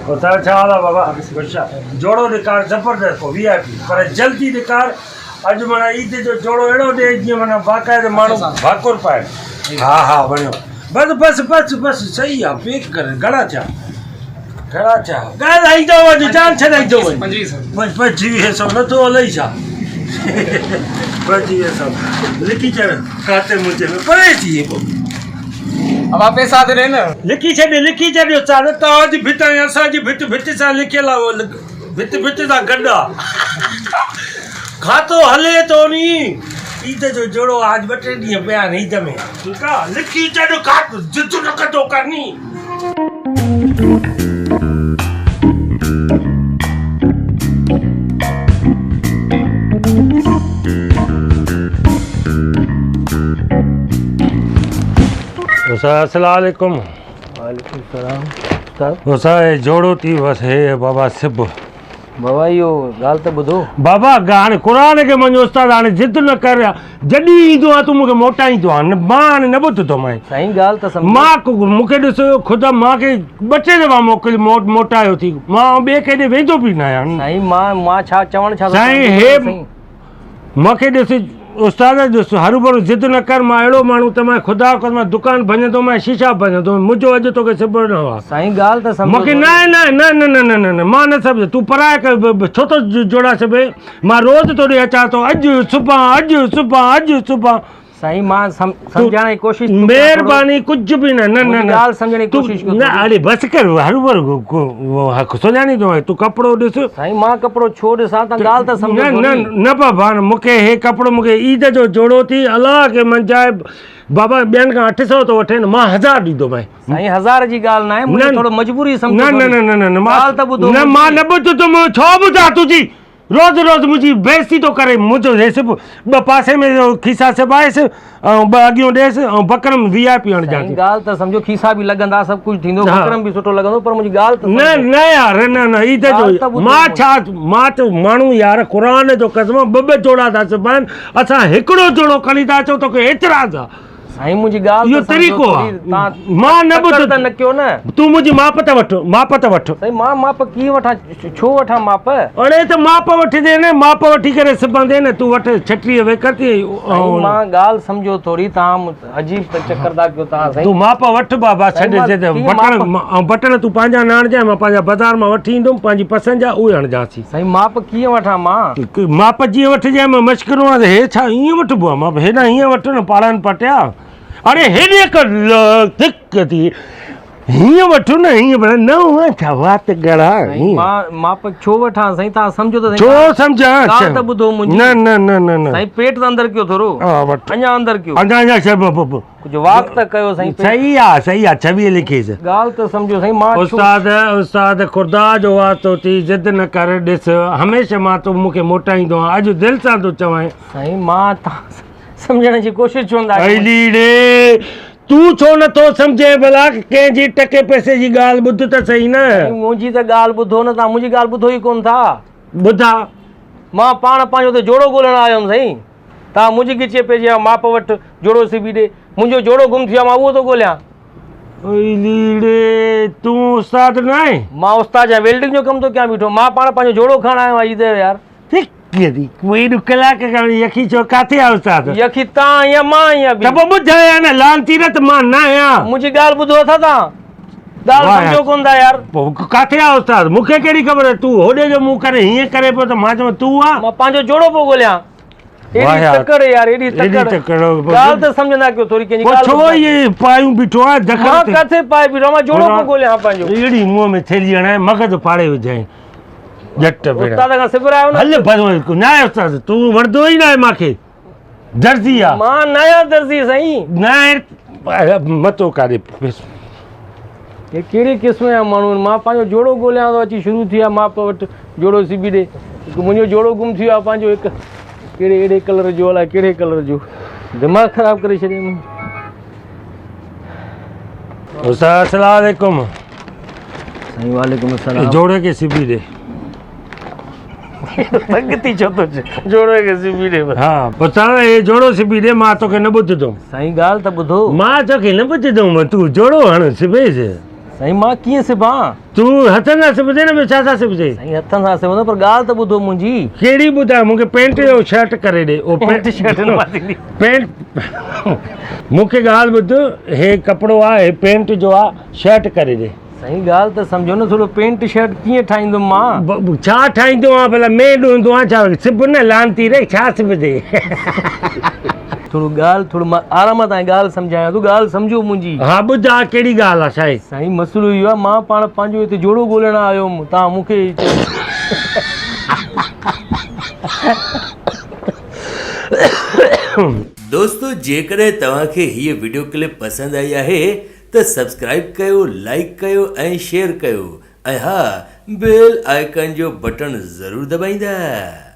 उतार छाला बाबा अच्छा जोड़ो निकार जबरदस्त को वीआईपी पर जल्दी निकार अज मना ईद जो जोड़ो एड़ो दे जी मना बाकायदे मानो भाकुर पाए हाँ हाँ बणियो बस बस बस बस सही है पेक कर घणा चा ॻाल्हि आई जाओ अॼु जान छॾाई जाओ बस 2500 न तो अलाई छा 2500 लिखी छॾ खाते मुंहिंजे में परे थी अब आप पैसा दे रहे ना लिखी छॾियो चार तव्हांजी भित ऐं असांजी भित सां लिखियल आहे भित सां गॾु आहे खातो हले तो नी ईद जो जोड़ो आज 2-3 ॾींहं पिया आहिनि ईद में ठीकु आहे लिखी छॾ खातो जिद न कंदो करनी अस्सलाम वालेकुम वालेकुम सलाम उसा जोड़ो थी बस हे बाबा सिब बाबा इहो ॻाल्हि त ॿुधो बाबा हाणे क़ुर खे मञो उस्ताद हाणे जिद न कर जॾहिं ईंदो आहे तूं मूंखे मोटाईंदो आहे मां हाणे न ॿुधंदो मां साईं ॻाल्हि त सम्झो मां मूंखे ॾिस ख़ुदि मूंखे 2-3 दफ़ा मोटायो थी मां ॿिए केॾे वेंदो बि न आहियां साईं मां छा चवण छा साईं हे मूंखे ॾिस उस्ताद ॾिस हरू भरू जिद न कर मां अहिड़ो माण्हू त मां ख़ुदा कर मां दुकानु भञंदो मां शीशा भञंदो मुंहिंजो अॼु तोखे सिबणो आहे साईं ॻाल्हि त सम्झो मूंखे न न न न न न न मां न सम्झ तूं पराए कर छो थो जोड़ा सिबे मां रोज़ तोॾे अचां थो अॼु सुभां साईं मां सम्झण जी कोशिशि महिरबानी कुझु बि न न न ॻाल्हि सम्झण जी कोशिशि न अरे बसि कर हरू भरू सुञाणी थो तूं कपिड़ो ॾिस साईं मां कपिड़ो छो ॾिसां त ॻाल्हि त सम्झो न न बाबा मूंखे हे कपिड़ो मूंखे ईद जो जोड़ो थी अलाह खे मंजाए बाबा ॿियनि खां 800 थो वठे न मां 1000 ॾींदोमांइ साईं 1000 जी ॻाल्हि न आहे मुंहिंजो थोरो मजबूरी सम्झो न न न न ॻाल्हि त ॿुधो न मां न ॿुधंदुमि छो ॿुधां तुंहिंजी रोज़ मुंहिंजी बेइज़ती थो करे मुंहिंजो हे सिब 2 पासे में खीसा सिबाइसि ऐं 2 अॻियूं ॾियसि ऐं बकरम वीआईपी हणजां ॻाल्हि त सम्झो खीसा बि लॻंदा सभु कुझु थींदो बकरम बि सुठो लॻंदो पर मुंहिंजी ॻाल्हि त न यार न ईद जो मां त माण्हू यार क़ुर जो कसम 2 जोड़ा था सिबाइनि असां हिकिड़ो जोड़ो खणी था अचूं तोखे एतिराज़ आहे साईं मुंहिंजी ॻाल्हि इहो तरीक़ो आहे मां न ॿुधो त न कयो न तूं मुंहिंजी माप त वठ साईं मां माप कीअं वठां छो वठां माप अड़े त माप वठिजे न माप वठी करे सिबंदे न तूं वठ 36 वेकर थी मां ॻाल्हि सम्झो थोरी तव्हां अजीब चक्कर था कयो तव्हां तूं माप वठ बाबा छॾे बटण तूं पंहिंजा न हणजांइ मां पंहिंजा बाज़ार मां वठी ईंदुमि पंहिंजी पसंदि जा उहे हणजांसीं साईं माप कीअं वठां मां माप जीअं वठिजांइ मां मश्किरो आहे हे छा ईअं वठिबो आहे मां हेॾा हीअं वठ न पाड़नि पटिया अरे हेॾे दिक थी हीअं वठो न हीअं न हुआ छा वात गड़ा माप छो वठां साईं तव्हां सम्झो त छो सम्झां ॻाल्हि त ॿुधो मुंहिंजी न न न न न साईं पेट त अंदरि कयो थोरो अञा अंदरि कयो अञा कुझु वाक त कयो साईं सही आहे 26 लिखीसि ॻाल्हि त सम्झो साईं मां उस्ताद ख़ुदा जो वास्तो थी जिद न कर ॾिस हमेशह मां तूं मूंखे मोटाईंदो आहियां अॼु दिलि सां थो चवां साईं मां सम्झण जी कोशिशि छो न तूं छो नथो सम्झे भला कंहिंजी टके पैसे जी ॻाल्हि ॿुध त सही न मुंहिंजी त ॻाल्हि ॿुधो न तव्हां मुंहिंजी ॻाल्हि ॿुधो ई कोन था ॿुधा मां पाण पंहिंजो त जोड़ो ॻोल्हण आयो हुउमि साईं तव्हां मुंहिंजी गिचे पइजी माप वटि जोड़ो सिबी ॾे मुंहिंजो जोड़ो गुम थी वियो मां उहो थो ॻोल्हियां तूं उस्ताद न आहे मां उस्ताद जा वेल्डिंग जो कमु थो कयां बीठो मां पाण पंहिंजो जोड़ो खणण आयो आहियां ईद यार कलाक यकी छो काथे आहे उस्ताद यकी तव्हां आहियां मां आहियां त पोइ ॿुधाया न लानती न त मां न आहियां मुंहिंजी ॻाल्हि ॿुधो था तव्हां ॻाल्हि सम्झो कोन था यार पोइ काथे आहे उस्ताद मूंखे कहिड़ी ख़बर आहे तूं होॾे जो मुंहुं करे हीअं करे पियो त मां चवां तूं आहे मां पंहिंजो जोड़ो पियो ॻोल्हियां ॻाल्हि त सम्झंदा कयो थोरी कंहिंजी पायूं बीठो आहे किथे पाए बीठो मां जोड़ो पियो ॻोल्हियां पंहिंजो अहिड़ी मुंहं में थैली हणाए मगज़ फाड़े विझाई झट उस्ताद खां सिबरायो न हल न आहे उस्ताद तूं वणंदो ई न आहे मूंखे दर्जी आहे मां न आहियां दर्जी साईं न आहे मतो काॾे हे कहिड़े क़िस्म जा माण्हू आहिनि मां पंहिंजो जोड़ो ॻोल्हियां थो अची शुरू थी आहे माप वटि जोड़ो सिबी ॾे मुंहिंजो जोड़ो गुम थी वियो आहे पंहिंजो हिकु कहिड़े अहिड़े कलर जो अलाए कहिड़े कलर जो दिमाग़ ख़राबु करे छॾियईं अस्सलाम वालेकुम साईं वालेकुम अस्सलाम जोड़े के सिबी ॾे संगती छो थो चए जोड़े खे सिबी ॾे हा पुछां हे जोड़ो सिबी ॾे मां तोखे न ॿुधंदुमि साईं ॻाल्हि त ॿुधो मां तोखे न ॿुधंदुमि तूं जोड़ो हण सिबेसि साईं मां कीअं सिबां? तूं हथनि सां सिबजे न, ॿियो छा सां सिबजे? साईं हथनि सां सिबंदो, पर ॻाल्हि त ॿुधो मुंहिंजी। कहिड़ी ॿुधाए मूंखे? पेंट जो शर्ट करे ॾे। ओ पेंट शर्ट न पातींदी। पेंट मूंखे ॻाल्हि ॿुध, हे कपिड़ो आहे, हे पेंट जो आहे, शर्ट करे ॾे। साईं ॻाल्हि त सम्झो न, थोरो पेंट शर्ट कीअं ठाहींदुमि मां? छा ठाहींदो आहे भला? में ॾूंदो आहे छा? सिब न लानती रे, छा सिबजे? थोरो ॻाल्हि, थोरो मां आराम सां ॻाल्हि सम्झायां थो, ॻाल्हि सम्झो मुंहिंजी। हा ॿुधा, कहिड़ी ॻाल्हि आहे? छा आहे? साईं मसइलो इहो आहे, मां पाण पंहिंजो हिते जोड़ो ॻोल्हण आयो हुउमि, तव्हां मूंखे दोस्तों जेकॾहिं तव्हांखे हीअ वीडियो क्लिप पसंदि आई आहे त सब्सक्राइब कयो, लाइक कयो ऐं शेयर कयो, ऐं हा, बेल आइकन जो बटन ज़रूरु दॿाईंदा।